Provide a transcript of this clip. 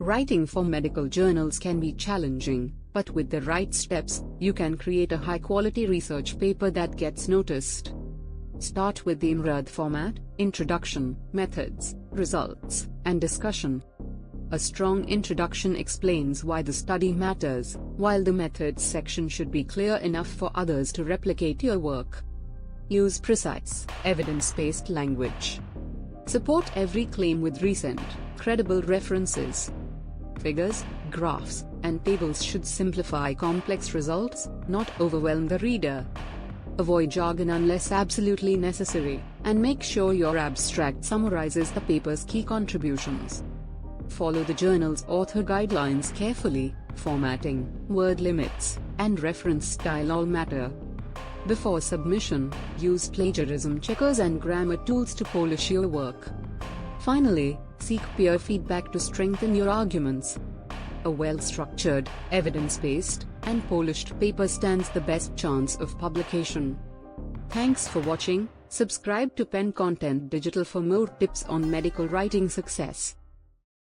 Writing for medical journals can be challenging, but with the right steps, you can create a high-quality research paper that gets noticed. Start with the IMRAD format: introduction, methods, results, and discussion. A strong introduction explains why the study matters, while the methods section should be clear enough for others to replicate your work. Use precise, evidence-based language. Support every claim with recent, credible references. Figures, graphs, and tables should simplify complex results, not overwhelm the reader. Avoid jargon unless absolutely necessary, and make sure your abstract summarizes the paper's key contributions. Follow the journal's author guidelines carefully. Formatting, word limits, and reference style all matter. Before submission, use plagiarism checkers and grammar tools to polish your work. Finally, seek peer feedback to strengthen your arguments. A well-structured, evidence-based, and polished paper stands the best chance of publication. Thanks for watching. Subscribe to Pen Content Digital for more tips on medical writing success.